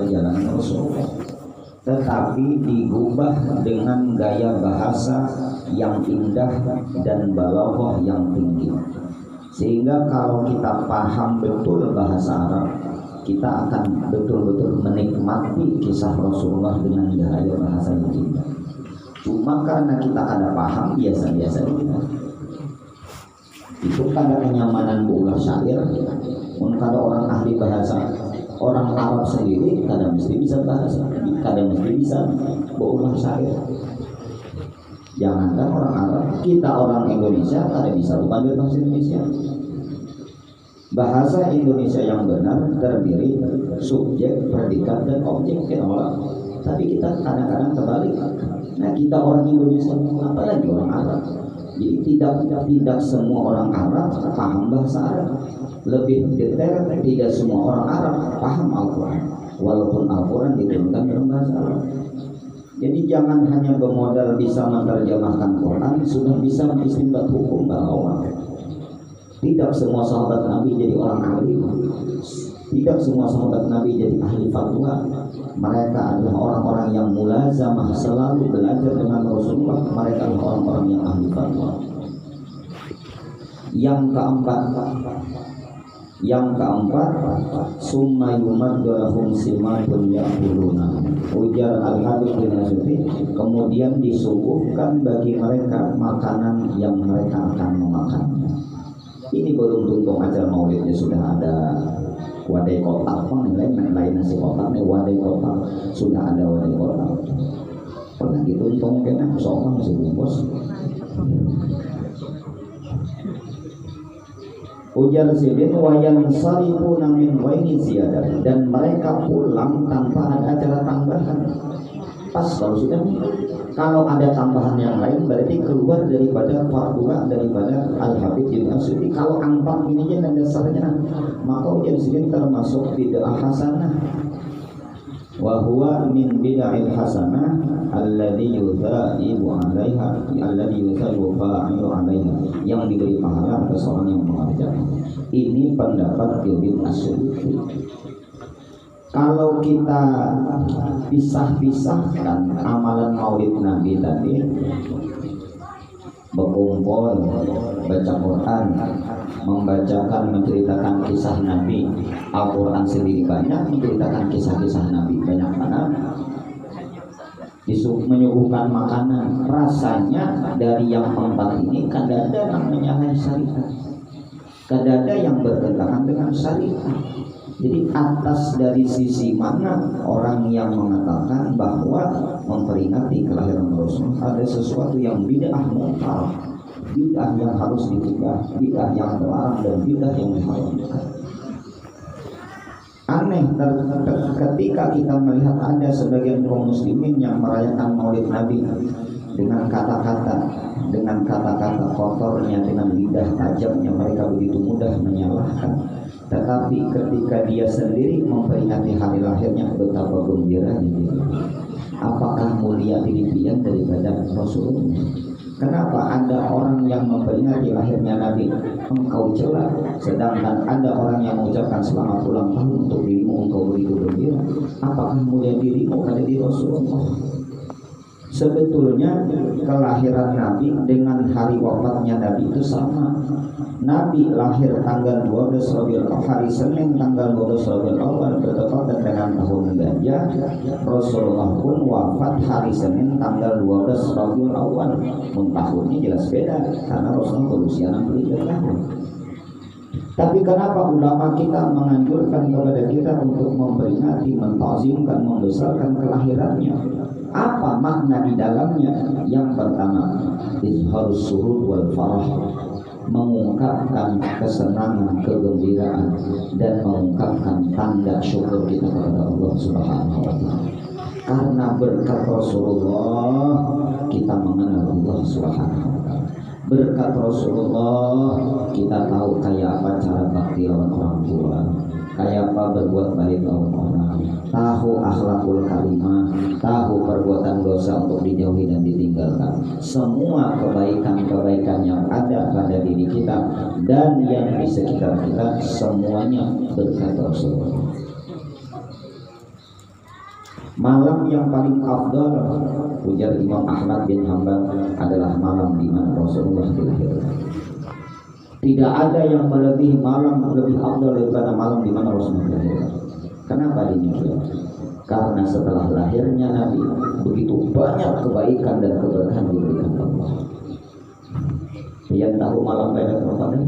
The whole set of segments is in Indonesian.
perjalanan Rasulullah, tetapi digubah dengan gaya bahasa yang indah dan balaghah yang tinggi, sehingga kalau kita paham betul bahasa Arab, kita akan betul-betul menikmati kisah Rasulullah dengan gaya bahasa yang indah. Cuma karena kita kada paham, biasa-biasa saja. Itu kada kenyamanan buulah syair. Kada orang ahli bahasa, orang Arab sendiri kada mesti bisa bahasa, kada mesti bisa buulah syair. Jangankan orang Arab, kita orang Indonesia kada bisa bukan bahasa Indonesia. Bahasa Indonesia yang benar terdiri subjek, predikat, dan objek, tapi kita kadang-kadang terbalik. Nah, kita orang Indonesia, apalagi orang Arab. Jadi tidak semua orang Arab paham bahasa Arab. Lebih detail, tidak semua orang Arab paham Al-Quran, walaupun Al-Quran diturunkan dalam bahasa Arab. Jadi jangan hanya bermodal bisa menerjemahkan Quran, sudah bisa mengistinbat hukum bahwa tidak semua sahabat Nabi jadi orang alim, tidak semua sahabat Nabi jadi ahli fatwa. Mereka adalah orang-orang yang mulazamah, selalu belajar dengan Rasulullah. Mereka adalah orang-orang yang ahli fatwa. Yang keempat, summa yumaddu lahum simatun ya'kuluna. Ujar Al-Habib bin Asyuti, kemudian disuguhkan bagi mereka makanan yang mereka akan memakannya. Ini belum tuntung acara maulidnya sudah ada wadai kotak, lain nasi kotak nih, wadai kotak sudah ada wadai kotak. Pernah dituntung kena soal sih bos. Ujar Sidin wayan sarifu namin waini ziyadah, dan mereka pulang tanpa ada acara tambahan. Pas kalau ada tambahan yang lain berarti keluar daripada fatwa daripada Al-Habib bin Asyuti. Kalau angpang ini dan dasarnya, maka ujar Sidin termasuk bid'ah hasanah. Wa huwa min bid'il hasanah alladhi yudha'ibu 'alaiha, alladhi yudha'ibu fa'ilu 'alaiha, yang diberi pahala atas orang yang mengerjakan. Ini pendapat Ibnu Asyuti. Kalau kita pisah-pisahkan amalan Maulid Nabi tadi, berkumpul, baca Quran, membacakan, menceritakan kisah Nabi. Al-Quran sendiri banyak menceritakan kisah-kisah Nabi, banyak mana menyuguhkan makanan. Rasanya dari yang empat ini kada ada yang menyalahi syariat, kada ada yang bertentangan dengan syariat. Jadi atas dari sisi mana orang yang mengatakan bahwa memperingati kelahiran Rasul ada sesuatu yang bid'ah munkar, bid'ah yang harus dicegah, bid'ah yang terlarang, dan bid'ah yang diharamkan. Aneh ketika kita melihat ada sebagian kaum muslimin yang merayakan Maulid Nabi dengan kata-kata kotornya, dengan lidah tajamnya, mereka begitu mudah menyalahkan. Tetapi ketika dia sendiri memperingati hari lahirnya, betapa gembiranya dia. Apakah mulia demikian daripada Rasulullah? Kenapa ada orang yang memperingati lahirnya Nabi engkau celah, sedangkan ada orang yang mengucapkan selamat ulang tahun untuk dirimu engkau begitu gembira? Apakah mulia dirimu kada di Rasulullah? Sebetulnya kelahiran Nabi dengan hari wafatnya Nabi itu sama. Nabi lahir tanggal 12 Rabiul Awal, hari Senin tanggal 12 Rabiul Awal, bertepatan dengan tahun gajah. Rasulullah pun wafat hari Senin tanggal 12 Rabiul Awal. Tahunnya jelas beda karena Rasulullah berusia 63 tahun. Tapi kenapa ulama kita menganjurkan kepada kita untuk memperingati, mentazimkan, membesarkan kelahirannya? Apa makna di dalamnya? Yang pertama, izharus surur wal farah, mengungkapkan kesenangan, kegembiraan, dan mengungkapkan tanda syukur kita kepada Allah Subhanahu wa Ta'ala. Karena berkat Rasulullah kita mengenal Allah Subhanahu wa Ta'ala. Berkat Rasulullah kita tahu kayak apa cara bakti lawan orang tua, kayak apa berbuat baik lawan orang, tahu akhlakul karimah, tahu perbuatan dosa untuk dijauhi dan ditinggalkan. Semua kebaikan-kebaikan yang ada pada diri kita dan yang di sekitar kita, semuanya berkat Rasulullah. Malam yang paling afdal, ujar Imam Ahmad bin Hanbal, adalah malam di mana Rasulullah dilahirkan. Tidak ada yang melebihi malam lebih afdal daripada malam di mana Rasulullah dilahirkan. Kenapa demikian? Karena setelah lahirnya Nabi, begitu banyak kebaikan dan keberkahan diberikan Allah. Yang tahu malam Lailatul Qadar?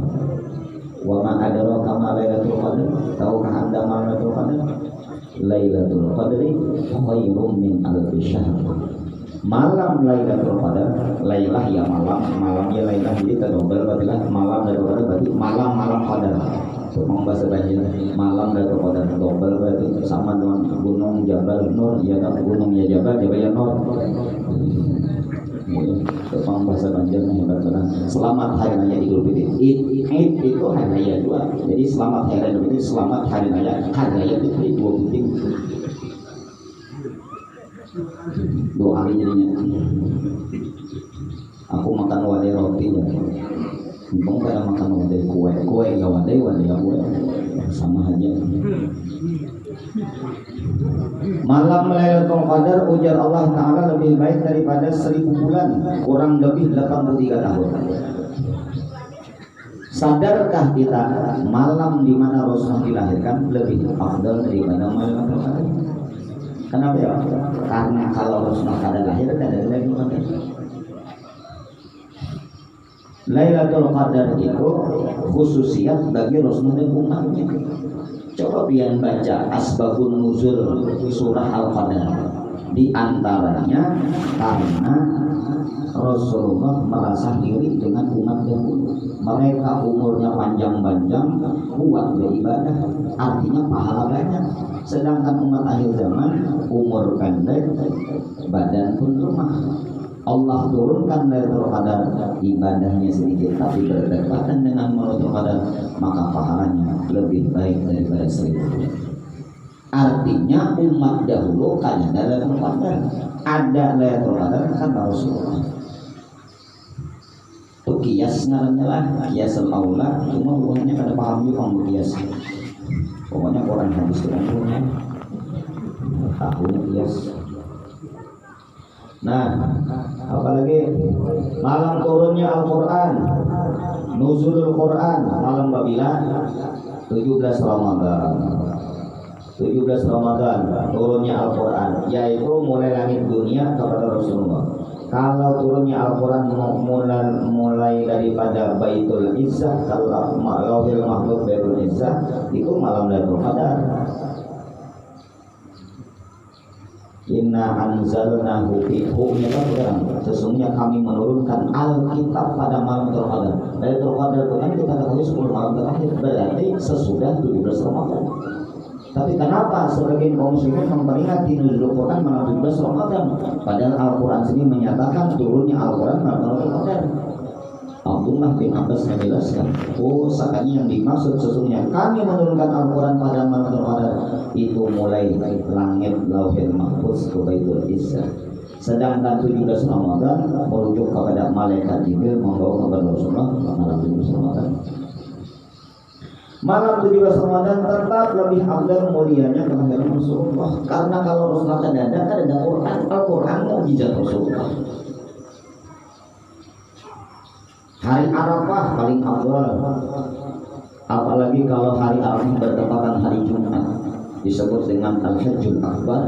Wa ma adraka ma Lailatul Qadar? Tahukah Anda malam Lailatul Qadar? Lailatul Qadri khairum min alfi syahr. Malam Lailatul Qadar, Lailah ya malam, malamnya Lailah jadi terdobel berarti malam Lailatul Qadar berarti malam Qadar. Ngomong bahasa Banjar, malam Lailatul Qadar dobel berarti sama dengan gunung Jabal Nur, ya kan gunungnya Jabal ya Nur. Ngomong bahasa Banjar hebat banget. Selamat hari raya Idul Fitri. Id itu hari raya juga. Jadi selamat hari raya Idul Fitri, selamat hari raya Fitri dua penting. Dua kali jadinya. Aku makan wadai roti ya. Untung pada makan wadai kue nggak wadai kue sama aja. Malam Lailatul Qadar ujar Allah Ta'ala lebih baik daripada 1000 bulan, kurang lebih 83 tahun. Sadarkah kita malam di mana Rasulullah dilahirkan lebih afdal daripada malam Lailatul Qadar? Kenapa ya? Karena kalau Rasulullah kada lahir ada Lailatul Qadar. Lailatul Qadar itu khususiat bagi Rasulullah dan umatnya. Coba pian baca asbabun nuzul surah Al-Qadar. Di antaranya karena Rasulullah merasa iri dengan umat dahulu. Mereka umurnya panjang-panjang, kuat beribadah, artinya pahala banyak. Sedangkan umat akhir zaman umur pendek, badan pun lemah. Allah turunkan Lailatul Qadar, ibadahnya sedikit tapi berdekatan dengan Lailatul Qadar, maka pahalanya lebih baik daripada 1000 bulan. Artinya umat dahulu kan ada Lailatul Qadar, ada Lailatul Qadar kan Rasulullah. Itu kias ngarannya lah, kiasul aula, cuma hubungannya kada paham juga kalau kias. Pokoknya Quran hadis itu punya tahunya kias. Nah, apalagi malam turunnya Al-Quran, nuzulul Quran, malam Babila 17 Ramadan. 17 Ramadan turunnya Al-Quran, yaitu mulai langit dunia kepada Rasulullah. Kalau turunnya Al-Quran mulai daripada Baitul Izzah, kalau Lauhil Mahfuz Baitul Izzah itu malam Lailatul Qadar. Inna anzalnahu fi lailatul. Sesungguhnya kami menurunkan Alkitab pada malam Lailatul Qadar. Lailatul Qadar itu kan kita ketahui 10 malam terakhir, berarti sesudah 17 Ramadan. Tapi kenapa sebagian kaum muslimin memperingati nuzul Quran malam 17 Ramadan? Padahal Al-Quran sendiri menyatakan turunnya Al-Quran malam Lailatul Qadar. Abdullah bin Abbas menjelaskan, sakanya yang dimaksud sesungguhnya kami menurunkan Al-Quran pada malam Lailatul Qadar itu mulai langit Lauhil Mahfuz ke Baitul Izzah. Sedangkan 17 Ramadan merujuk kepada malaikat Jibril membawa kepada Rasulullah malam 17 Ramadan. Malam 17 Ramadan tetap lebih afdal mulianya kelahiran Rasulullah. Karena kalau Rasulullah kan ada Quran, Al-Quran mukjizat Rasulullah. Hari Arafah paling afdal. Apalagi kalau hari Arafah bertepatan hari Jumat, disebut dengan Al-Hajjul Akbar.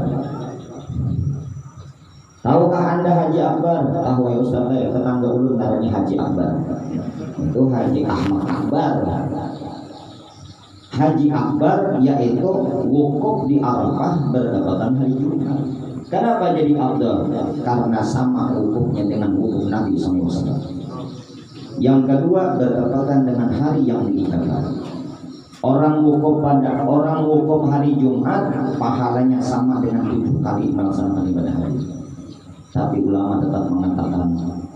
Tahukah Anda Haji Akbar? Tahu ya Ustaz, ya tetangga ulun namanya Haji Akbar. Itu Haji Ahmad Akbar. Haji Akbar yaitu wukuf di Arafah bertepatan hari Jumat. Kenapa jadi afdal? Karena sama wukufnya dengan wukuf Nabi SAW. Yang kedua bertepatan dengan hari yang diikat. Orang wukuf hari Jumat pahalanya sama dengan 7 kali melaksanakan ibadah haji. Tapi ulama tetap mengatakan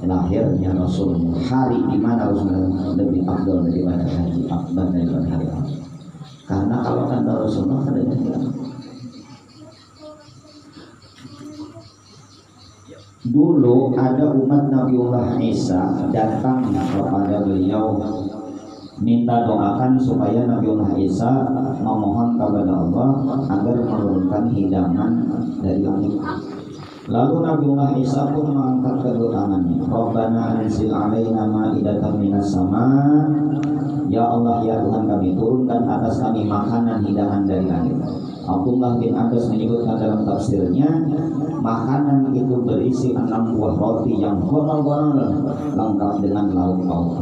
lahirnya Rasul, hari di mana Rasulullah lebih afdal daripada haji, afdal daripada hari haji. Karena kalau kata Rasulullah ada yang dulu ada umat Nabiullah Isa datang kepada beliau minta doakan supaya Nabiullah Isa memohon kepada Allah agar menurunkan hidangan dari langit. Lalu Nabiullah Isa pun mengangkat kedua tangannya, Rabbana anzil alaina ma'idatan minas sama. Ya Allah, ya Tuhan kami, turunkan atas kami makanan hidangan dari langit. Abdullah bin Abbas menyebutkan dalam tafsirnya, makanan itu berisi 6 buah roti yang honor-honor lengkap dengan lauk pauk.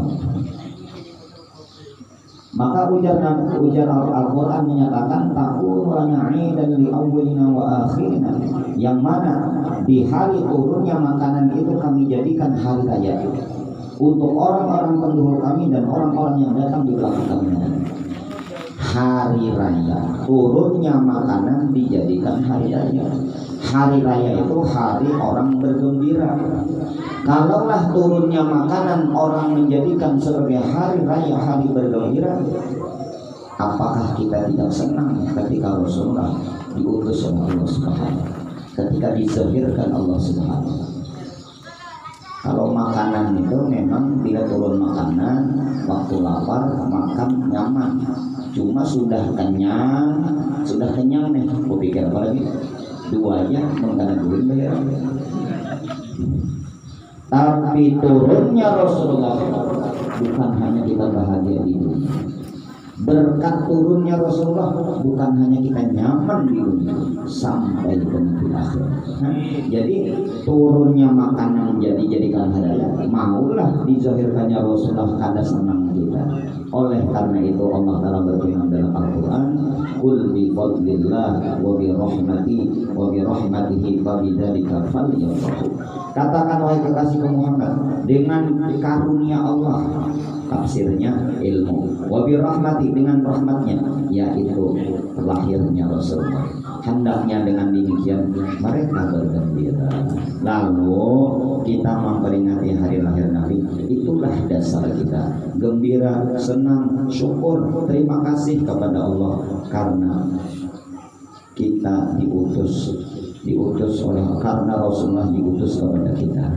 Maka ujar Al-Quran menyatakan takun wa na'idan li awwalina wa akhirina, yang mana di hari turunnya makanan itu kami jadikan hari raya untuk orang-orang pendahulu kami dan orang-orang yang datang di belakang kami. Hari raya turunnya makanan dijadikan hari raya. Hari raya itu hari orang bergembira. Kalaulah turunnya makanan orang menjadikan sebagai hari raya, hari bergembira, apakah kita tidak senang ketika Rasulullah diutus oleh Allah Subhanahu, ketika dizahirkan Allah Subhanahu? Kalau makanan itu memang bila turun makanan, waktu lapar makan nyaman. Cuma sudah kenyang nih, aku pikir apa lagi? Duanya mengkana duit bayar. Tapi turunnya Rasulullah bukan hanya kita bahagia di dunia. Berkat turunnya Rasulullah bukan hanya kita nyaman di dunia, sampai ke negeri akhirat. Jadi turunnya makanan jadikan hadiah, maulah dizahirkannya Rasulullah kada senang kita. Oleh karena itu Allah Ta'ala berfirman dalam Al-Quran, Qul bi fadlillah wa bi rahmatihi fa bidzalika falyafrahu. Katakan wahai kekasihku Muhammad, dengan karunia Allah, tafsirnya ilmu, wa bi rahmati, dengan rahmatnya, yaitu lahirnya Rasulullah. Hendaknya dengan demikian mereka bergembira. Lalu kita memperingati hari lahir Nabi, itulah dasar kita, gembira, senang, syukur, terima kasih kepada Allah karena kita diutus oleh, karena Rasulullah diutus kepada kita.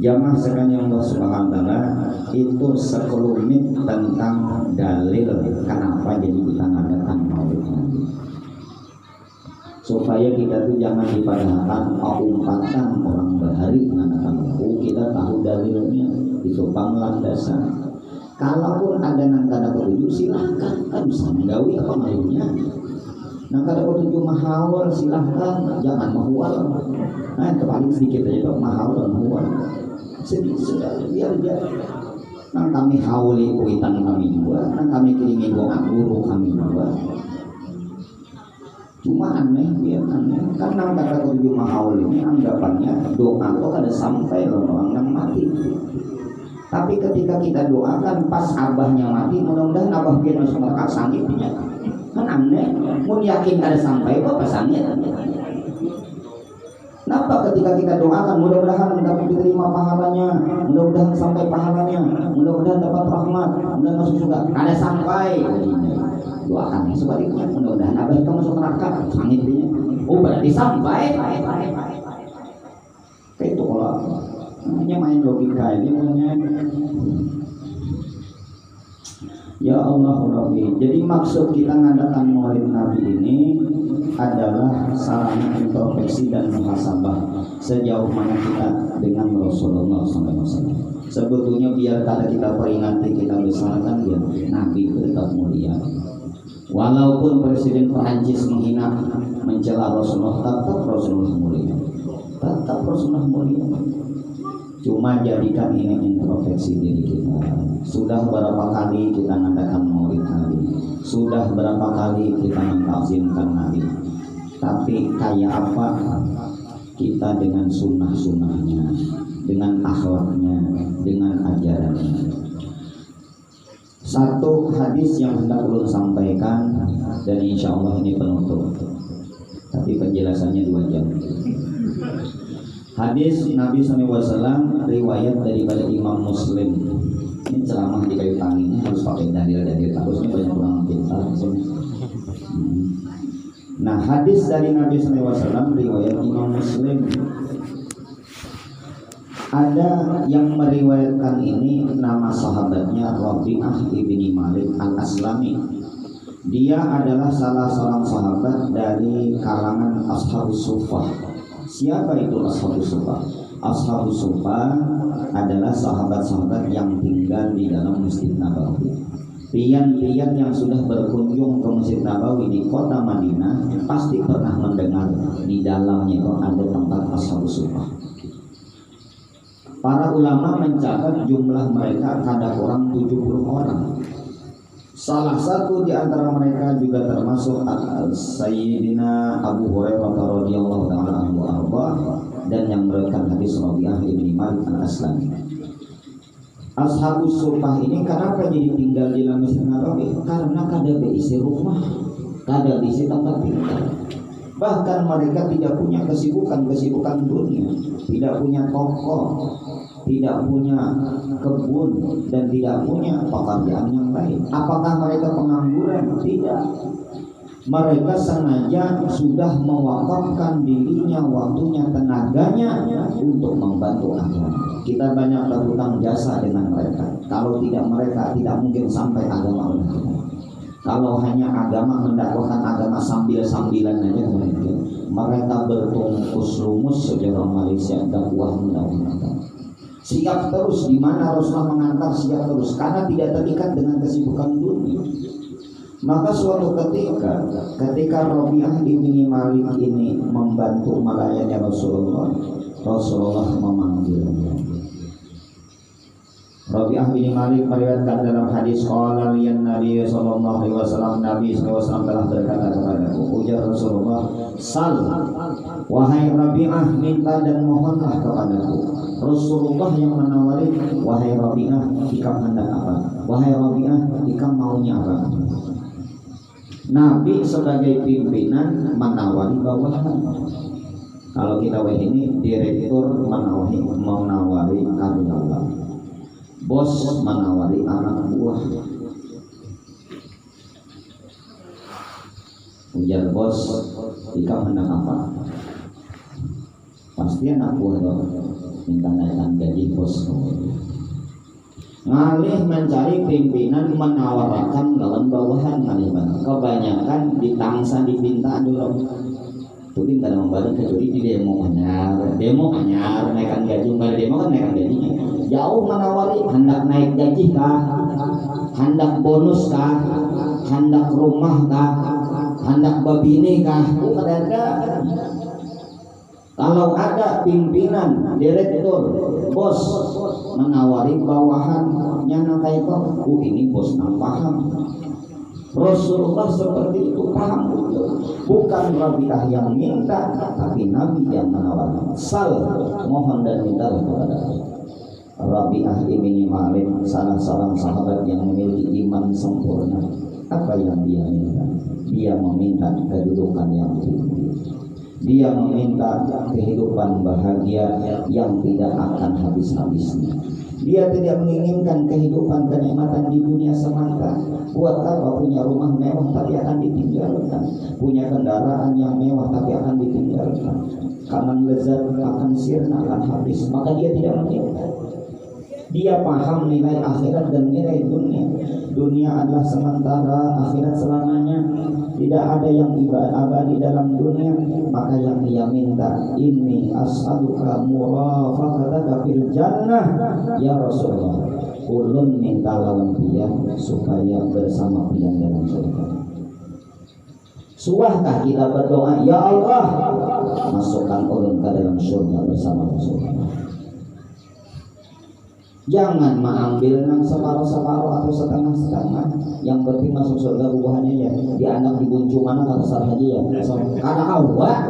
Jamaah sekalian Allah Subhanahu wa taala, itu sekelumit tentang dalil kenapa jadi kita ngadakan Maulid Nabi. Supaya kita tuh jangan dipadahkan umpatan orang bahari ngadakan. Kita tahu dalilnya, itu panglandasan. Kalaupun ada nangkada ketujuh silahkan, kan bisa menggawi apa maunya. Nangkada ketujuh mahawal silahkan, jangan mahwal. Nah, paling sedikit aja tuh mahawal mahwal. Sedikit biar dia. Nang kami hauli kuitan kami juga, nang kami kirimi doa guru kami juga. Cuma aneh, biar aneh. Karena nangkada ketujuh mahawal ini anggapannya doa itu kada sampai orang yang mati. Tapi ketika kita doakan pas abahnya mati, mudah-mudahan abah kita masuk neraka sangitnya. Kan aneh, mau yakin ada sampai apa pasangnya? Kenapa ketika kita doakan mudah-mudahan dapat diterima pahalanya, mudah-mudahan sampai pahalanya, mudah-mudahan dapat rahmat, mudah-mudahan masuk surga, ada sampai. Doakan sebaliknya, mudah-mudahan abah kita masuk neraka sangitnya. Oh berarti sampai. Kayak itu kalau hanya main logika ini namanya. Ya Allah Rabbi. Jadi maksud kita mengadakan Maulid Nabi ini adalah sarana introspeksi dan muhasabah sejauh mana kita dengan Rasulullah SAW. Sebetulnya biar kada kita peringati, kita besarkan dia, Nabi tetap mulia. Walaupun Presiden Perancis menghina, mencela Rasulullah, tetap Rasulullah mulia. Tetap Rasulullah mulia. Cuma jadikan ini introspeksi diri kita. Sudah berapa kali kita mengadakan Maulid Nabi, sudah berapa kali kita mentakzimkan Nabi, tapi kayak apa kita dengan sunnah-sunnahnya, dengan akhlaknya, dengan ajarannya. Satu hadis yang hendak ulun sampaikan, dan insya Allah ini penutup, tapi penjelasannya 2 jam. Hadis Nabi SAW riwayat daripada Imam Muslim. Ini ceramah di kayu tanginya harus pakai dalil-dalil, harusnya banyak orang pintar. Nah, hadis dari Nabi SAW riwayat Imam Muslim. Ada yang meriwayatkan ini, nama sahabatnya Rabi'ah ibni Malik al-Aslami. Dia adalah salah seorang sahabat dari kalangan Ashabus Suffah. Siapa itu Ashabus Suffah? Ashabus Suffah adalah sahabat-sahabat yang tinggal di dalam Masjid Nabawi. Pian-pian yang sudah berkunjung ke Masjid Nabawi di kota Madinah pasti pernah mendengar di dalamnya itu ada tempat Ashabus Suffah. Para ulama mencatat jumlah mereka kadang orang 70 orang. Salah satu di antara mereka juga termasuk Sayyidina Abu Hurairah radhiyallahu taala anhu dan yang meriwayatkan hadis Rabi'ah ibni Malik al-Aslami. Ashabus Suffah ini kenapa jadi tinggal di dalam Masjid Nabawi? Karena kada berisi rumah, kada berisi tempat tinggal. Bahkan mereka tidak punya kesibukan dunia, tidak punya toko, tidak punya kebun, dan tidak punya pekerjaan yang lain. Apakah mereka pengangguran? Tidak. Mereka sengaja sudah mewakafkan dirinya, waktunya, tenaganya untuk membantu agama. Kita banyak berhutang jasa dengan mereka. Kalau tidak mereka, tidak mungkin sampai agama Allah. Kalau hanya agama, mendakwakan agama sambil-sambilan aja mereka bertungkus lumus sejarah Malaysia dakwah mendakwahkan. Siap terus di mana Rasulullah mengantar, siap terus karena tidak terikat dengan kesibukan dunia. Maka suatu ketika Rabi'ah ibni Malik ini membantu melayani Rasulullah memanggilnya. Rabi'ah bin Malik meriwayatkan dalam hadis qala liyan Nabi sallallahu alaihi wasallam, Nabi sallallahu alaihi wasallam telah berkata kepadaku, ujar Rasulullah, sal wahai Rabi'ah, minta dan mohonlah kepadaku. Rasulullah yang menawari, wahai Rabi'ah, ikam hendak apa? Wahai Rabi'ah, ikam maunya apa? Nabi sebagai pimpinan menawari bawahan. Kalau kita ini direktur menawari karyawan, bos menawari anak buah. Ujar bos, ikam hendak apa? Pasti anak buah dong, minta naikkan gaji bos. Ngalih mencari pimpinan menawarkan dalam bawahan ngalih banget. Kebanyakan ditangsa dipinta dulu. Tuh tidak ada membalik kecuali di demo anyar naikkan gaji, demo kan naikkan gajinya. Jauh menawari hendak naik gaji kah, hendak bonus kah, hendak rumah kah, hendak babini kah, ada. Kalau ada pimpinan, direktur, bos menawari bawahannya nanti itu, ini bos nang paham. Rasulullah seperti itu paham betul. Bukan Rabi'ah yang minta, tapi Nabi yang menawarkan. Sal, mohon dan minta kepada Rabi'ah ibni Malik, salah seorang sahabat yang memiliki iman sempurna. Apa yang dia minta? Dia meminta kedudukan yang tinggi. Dia meminta kehidupan bahagia yang tidak akan habis-habisnya. Dia tidak menginginkan kehidupan kenikmatan di dunia semata. Buat apa punya rumah mewah tapi akan ditinggalkan, punya kendaraan yang mewah tapi akan ditinggalkan, karena lezat akan sirna, akan habis. Maka dia tidak menginginkan. Dia paham nilai akhirat dan nilai dunia. Dunia adalah sementara, akhirat selamanya. Tidak ada yang abadi dalam dunia. Maka yang dia minta, inni as'aluka murafaqataka fil jannah ya Rasulullah. Ulun minta lawan dia supaya bersama dia dalam surga. Suahkah kita berdoa, ya Allah, masukkan ulun ke dalam surga bersama Rasulullah. Jangan mengambil nang separuh-separuh atau setengah-setengah. Yang penting masuk surga buahnya ya. Dia anak dibuncu mana kasar aja ya. Karena awak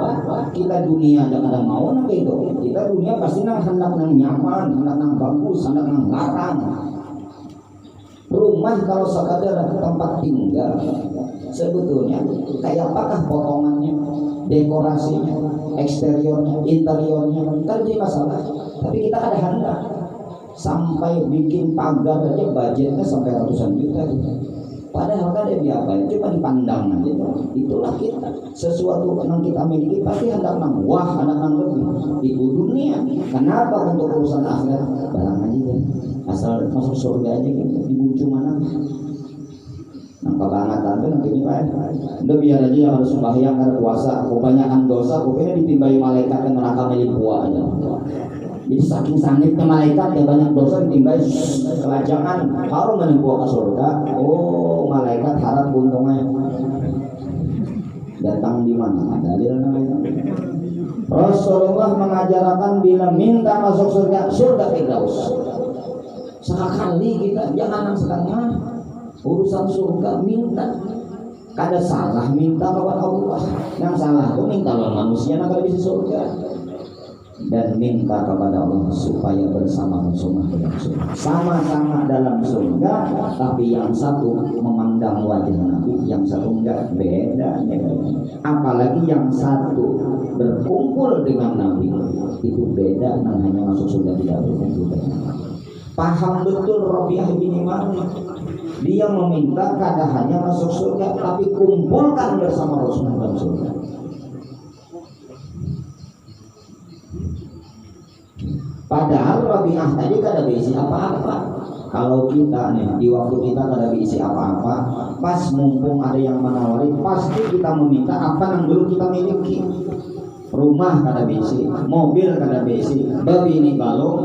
kita dunia jangan mau nang itu. Kita dunia pasti nang hendak nang nyaman, hendak nang bagus, hendak nang larang. Rumah kalau sekadar tempat tinggal, sebetulnya kayak apakah potongannya, dekorasinya, eksteriornya, interiornya, kan jadi masalah. Tapi kita ada hendak. Sampai bikin pagar aja budgetnya sampai ratusan juta. Padahal kan dia apa? Cuma dipandang aja. Itulah kita. Sesuatu yang kita miliki pasti hendak nang wah, hendak nang lebih. Itu dunia. Kenapa untuk urusan akhirat? Barang aja deh. Asal masuk surga aja gitu. Dibucu mana? Nah kebangetan tuh nanti ini Pak. Udah biar aja yang harus sembahyang karena puasa. Kebanyakan dosa, pokoknya ditimbai malaikat yang neraka milik buah aja. Jadi saking sangitnya malaikat yang banyak dosa ditimbai kelajangan harus menempuh ke surga. Oh malaikat harap untungnya datang di mana? Dalil namanya. Rasulullah mengajarkan bila minta masuk surga, surga Firdaus. Sekali kita jangan setengah urusan surga minta. Kada salah minta kepada Allah. Yang salah itu minta lawan manusia nak bisa surga. Dan minta kepada Allah supaya bersama-sama dalam surga. Sama-sama dalam surga, tapi yang satu memandang wajah Nabi, yang satu enggak, beda. Apalagi yang satu berkumpul dengan Nabi, itu beda. Yang hanya masuk surga tidak berkumpul dengan Nabi. Paham betul Rabi'ah bin Malik. Dia meminta kada hanya masuk surga, tapi kumpulkan bersama Rasulullah dalam surga. Padahal Rabi'ah tadi kada berisi apa-apa. Kalau kita nih di waktu kita kada berisi apa-apa, pas mumpung ada yang menawari, pasti kita meminta apa yang dulu kita miliki. Rumah kada berisi, mobil kada berisi, babi ini balong.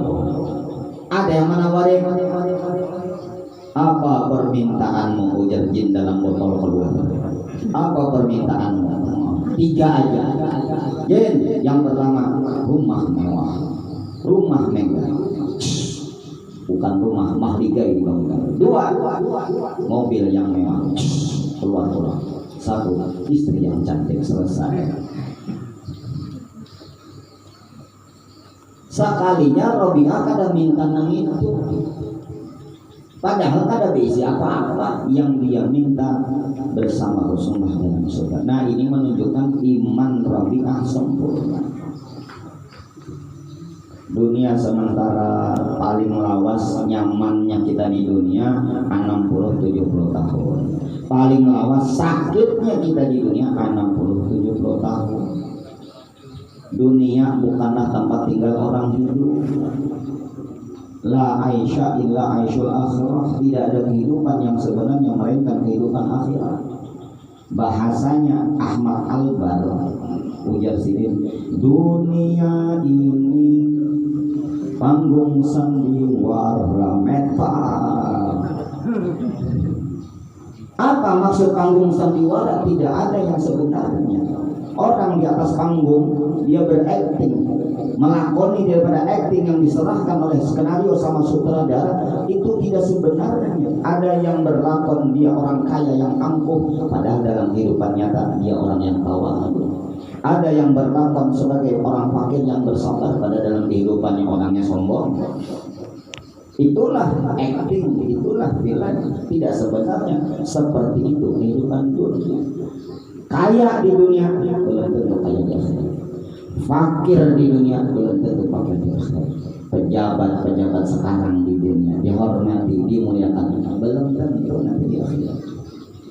Ada yang menawari. Apa permintaanmu ujar jin dalam botol keluar? Apa permintaanmu? 3 aja. Jin, yang pertama rumah mewah. Rumah mewah, bukan rumah mahligai dibangunkan. 2 mobil yang mewah, keluar. 1 istri yang cantik. Selesai. Sekalinya Rabi'ah kada minta nang itu, padahal kada berisi apa-apa. Yang dia minta bersama Rasulullah dalam surga. Nah ini menunjukkan iman Rabi'ah sempurna. Dunia sementara paling lawas nyamannya kita di dunia 60-70 tahun. Paling lawas sakitnya kita di dunia 60-70 tahun. Dunia bukanlah tempat tinggal orang hidup. La aisha illa aishul akhirah. Tidak ada kehidupan yang sebenarnya melainkan kehidupan akhirat. Bahasanya Ahmad Albar ujar sidin, dunia ini panggung sandiwara meta. Apa maksud panggung sandiwara? Tidak ada yang sebenarnya. Orang di atas panggung dia berakting, melakoni daripada acting yang diserahkan oleh skenario sama sutradara, itu tidak sebenarnya. Ada yang berlakon dia orang kaya yang angkuh, padahal dalam kehidupan nyata dia orang yang tawadu. Ada yang berlakon sebagai orang fakir yang bersabar, pada dalam kehidupannya orangnya sombong. Itulah acting, itulah film. Tidak sebenarnya seperti itu kehidupan dunia. Kaya di dunia belum tentu kaya di akhirat. Fakir di dunia belum tentu fakir di akhirat. Pejabat-pejabat sekarang di dunia dihormati, dimuliakan, belum tentu nanti di akhirat.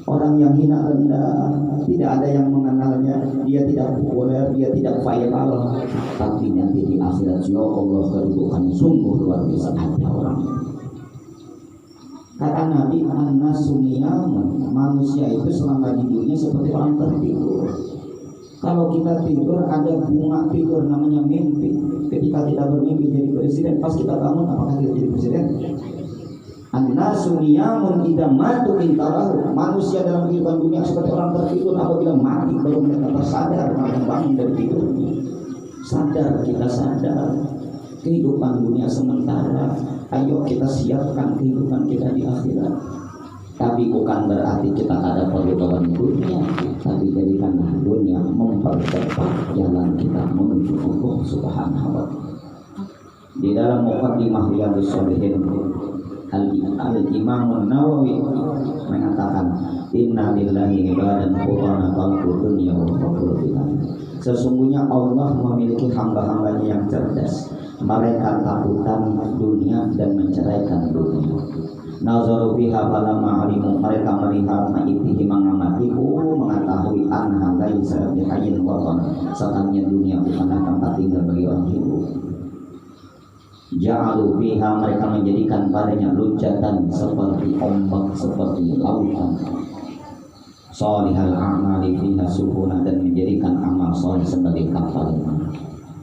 Orang yang hina rendah, tidak ada yang mengenalnya, dia tidak populer, dia tidak viral, tapi nanti di akhirat ya Allah kedudukannya sungguh luar biasa. Ada orang. Kata Nabi, an-nasu niyamun, manusia itu selama di dunia seperti orang tertidur. Kalau kita tidur, ada bunga tidur namanya mimpi. Ketika kita bermimpi jadi presiden, pas kita bangun apakah kita jadi presiden? An-nasu niyamun idza matu intalahu. Manusia dalam kehidupan dunia seperti orang tertidur, apabila mati baru mereka tersadar, mereka bangun dari tidur. Sadar, kita sadar kehidupan dunia sementara. Ayo kita siapkan kehidupan kita di akhirat. Tapi bukan berarti kita ada perlu dalam dunia, tapi jadikanlah dunia mempercepat jalan kita menuju Allah Subhanahu wa Ta'ala. Di dalam Muqaddimah Riyadhus Shalihin, Al-Imam An-Nawawi mengatakan, inna lillahi ibadan qurana talqu dunya wa faqul biha. Sesungguhnya Allah memiliki hamba-hambanya yang cerdas. Mereka takutan dunia dan menceraikan dunia. nazaru fiha falamma alimu, mereka melihat ma'itihi mengamatihu, mengetahui anha laisa bihayyin watan, sekalinya dunia bukanlah tempat tinggal bagi orang hidup. Ja'alu fiha, mereka menjadikan padanya lujatan seperti ombak, seperti lautan. Salihal a'mali fiha subuna, dan menjadikan amal saleh sebagai kapal.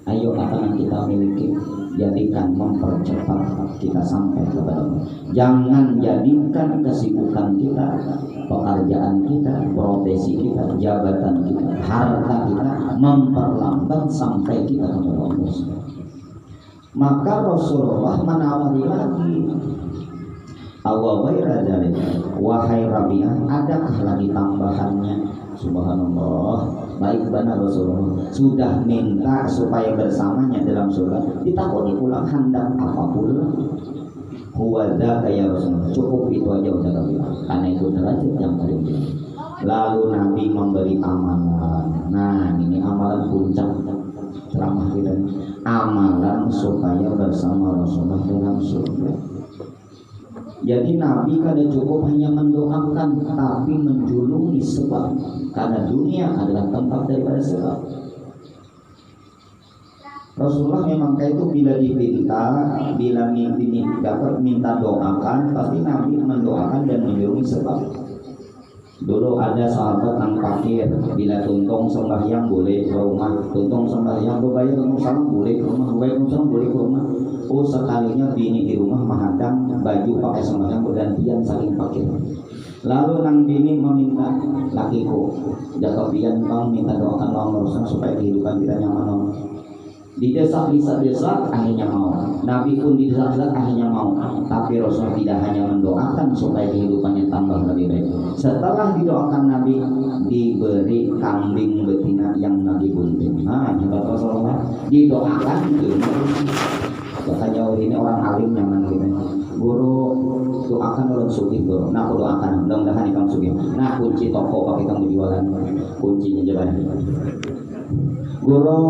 Ayo apa yang kita miliki jadikan mempercepat kita sampai kepada Allah. Jangan jadikan kesibukan kita, pekerjaan kita, profesi kita, jabatan kita, harta kita memperlambat sampai kita kepada Allah. Maka Rasulullah menawari lagi, wahai Rabi'ah, adakah lagi tambahannya? Subhanallah, baik benar Rasulullah sudah minta supaya bersamanya dalam surga, ditakoni pulang hendak apapun. Huwa dzaka ya Rasulullah, cukup itu aja udah Rabi'ah, karena itu derajat yang paling tinggi. Lalu Nabi memberi amalan. Nah, ini amalan puncak ceramah kita, amalan supaya bersama Rasulullah dalam surga. Jadi Nabi kada cukup hanya mendoakan, tapi menjulungi sebab, karena dunia adalah tempat daripada sebab. Rasulullah memang kayak itu bila diminta, bila dapat minta doakan, pasti Nabi mendoakan dan menjulungi sebab. Dulu ada sahabat yang fakir, bila tuntung sembahyang boleh ke rumah, tuntung sembahyang berbayar tuntung salam boleh ke rumah, berbayar tuntung salam boleh ke rumah. Oh, sekalinya bini di rumah menghadang baju pakai sembahyang bergantian saking fakir. Lalu nang bini meminta lakiku, jaga pian kau minta doakan Allah supaya kehidupan kita nyaman. Di desa-desa akhirnya mau. Nabi pun di desa-desa akhirnya mau. Tapi Rasul tidak hanya mendoakan supaya kehidupannya tambah lebih baik. Setelah didoakan Nabi, diberi kambing betina yang Nabi gunting. Nah, hebat Rasulullah. Didoakan itu. Makanya ini orang alim nyaman gitu. Guru doakan orang sugih guru. Nah, aku doakan mudah-mudahan kamu sugih. Nah, kunci toko pakai kamu jualan. Kuncinya jalan. Guru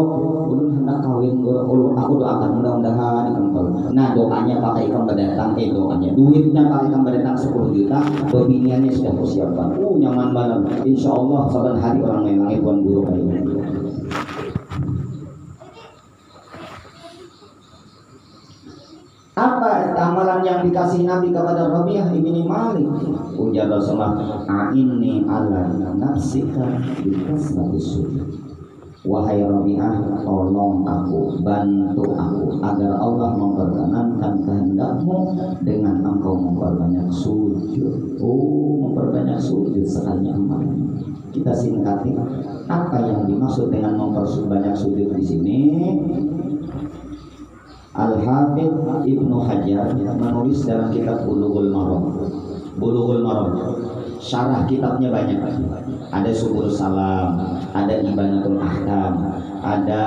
hendak kawin, guru aku doakan mudah-mudahan ikan tahu. Nah, doanya pakai ikan berdatang, doanya duitnya pakai ikan berdatang 10 juta, pembiniannya sudah persiapan. Nyaman banget. Insya Allah saban hari orang melangit bukan guru kayak ini. Apa amalan yang dikasih Nabi kepada Rabi'ah ibni Malik? Ujar Rasulullah, "A'inni ala nafsika bikasratis sujud." Wahai Rabi'ah, tolong aku, bantu aku agar Allah memperkenankan kehendakmu dengan engkau memperbanyak sujud. Memperbanyak sujud sekali amalnya. Kita singkati apa yang dimaksud dengan memperbanyak sujud di sini. Al-Hafidh Ibnu Hajar menulis dalam kitab Bulughul Maram. Bulughul Maram, syarah kitabnya banyak. Ada Subul Salam, ada Ibanatul Ahkam, ada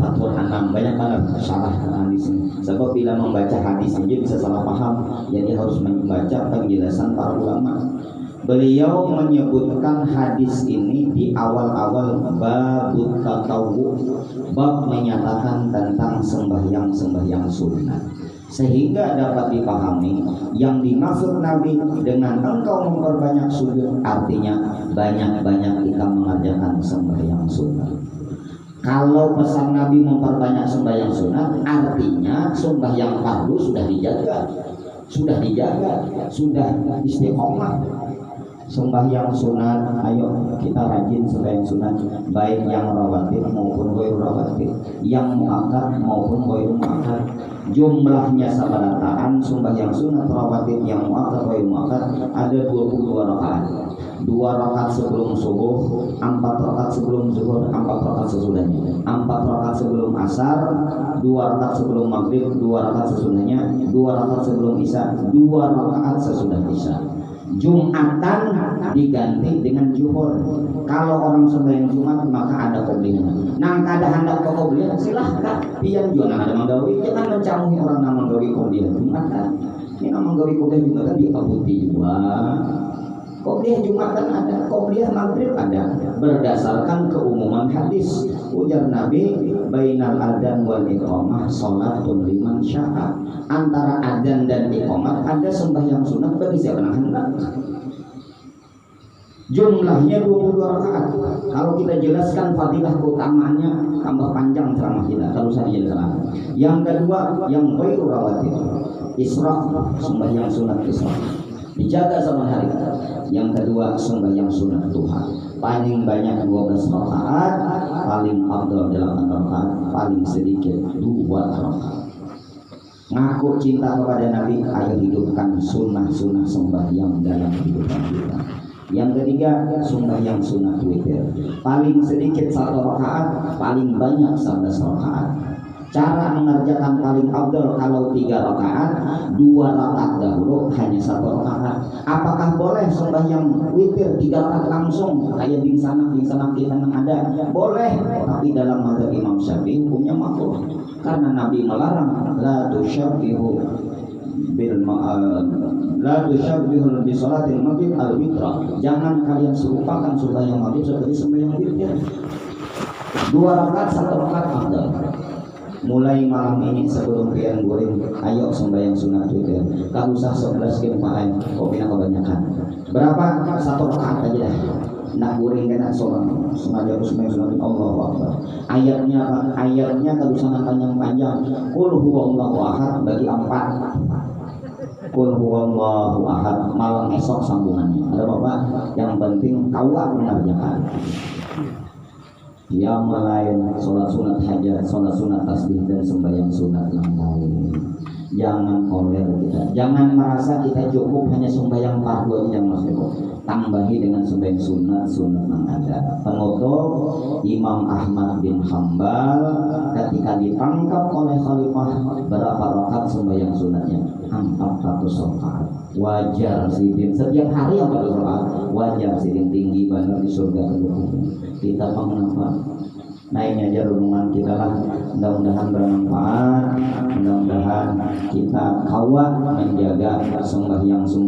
Fathul Anam, banyak banget syarah hadis ini. Sebab bila membaca hadis aja bisa salah paham, jadi harus membaca penjelasan para ulama. Beliau menyebutkan hadis ini di awal-awal babut tatawwu, bab menyatakan tentang sembahyang sunnah, sehingga dapat dipahami yang dimaksud Nabi dengan engkau memperbanyak sujud artinya banyak-banyak kita mengerjakan sembahyang sunnah. Kalau pesan Nabi memperbanyak sembahyang sunnah, artinya sembahyang fardu sudah dijaga, sudah istiqomah. Sembahyang sunat, ayo kita rajin sembahyang sunat, baik yang rawatib maupun ghairul rawatib, yang muakkad maupun ghairul muakkad. Jumlahnya sabarataan sembahyang sunat rawatib yang muakkad ghairul muakkad ada 22 rakaat. 2 rakaat sebelum subuh, 4 rakaat sebelum zuhur, 4 rakaat sesudahnya, 4 rakaat sebelum asar, 2 rakaat sebelum maghrib, 2 rakaat sesudahnya, 2 rakaat sebelum isya, 2 rakaat sesudah isya. Jumatan diganti dengan zuhur. Kalau orang sembahyang Jumat maka ada qobliyah. Nang kada hendak ke qobliyah silahkan. Pian juga ada manggawi, jangan mencamuhi orang nang manggawi qobliyah Jumatan. Ini nang manggawi qobliyah Jumatan dikabuti juga. Qobliyah Jumat kan ada, qobliyah maghrib ada, berdasarkan keumuman hadis. Ujar Nabi, bainal adzan wal iqamah salatun liman syaa. Antara adzan dan iqamah ada sembahyang sunat bagi siapa yang hendak. Jumlahnya 22 rakaat. Kalau kita jelaskan fadilah keutamaannya tambah panjang ceramah kita, kalau saya jelaskan. Yang kedua, yang ghairu rawatib, isra, sembahyang sunat isra, dijaga sama hari. Yang kedua, sembahyang sunat duha, paling banyak 12 rakaat, paling afdal 8 rakaat, paling sedikit 2 rakaat. Ngaku cinta kepada Nabi, ayo hidupkan sunnah-sunnah sembahyang dalam kehidupan kita. Yang ketiga, sembahyang sunat witir, paling sedikit 1 rakaat, paling banyak 11 rakaat. Cara mengerjakan paling afdal kalau 3 rakaat, 2 rakaat dahulu, hanya 1 rakaat. Apakah boleh sembahyang witir 3 rakaat langsung kayak bingsanak kita yang ada? Boleh, tapi dalam mazhab Imam Syafi'i hukumnya makruh, karena Nabi melarang la tusyabbihu la tusyabbihu bi salatil maghrib al witra. Jangan kalian serupakan sembahyang maghrib seperti sembahyang witir. 2 rakaat 1 rakaat afdal. Mulai malam ini sebelum pian goreng, ayo sembahyang sunat witir. Tak usah 11 kali pakai, kopi kebanyakan. Berapa? 1 rakaat aja dah. Nak goreng kena soal sengaja harus sembahyang sunat. Allahu Akbar. Ayatnya tak usah panjang-panjang. Qul huwallahu ahad bagi 4. Qul huwallahu ahad, malam esok sambungannya. Ada Bapak, yang penting kawat mengerjakan. Yang lain sholat sunat hajat, sholat sunat tasbih dan sembahyang sunat yang lain. Jangan koler kita, jangan merasa kita cukup hanya sembahyang fardu yang masih. Tambahi dengan sembahyang sunat yang ada. Penutup, Imam Ahmad bin Hambal ketika ditangkap oleh khalifah, berapa rakaat sembahyang sunatnya? 400 rakaat. Wajar sidin setiap hari 400 rakaat. Wajar sidin tinggi banget di surga kedua. Kita mengapa? Naiknya aja renungan kita lah. Mudah-mudahan bermanfaat. Mudah-mudahan kita kawat menjaga sembahyang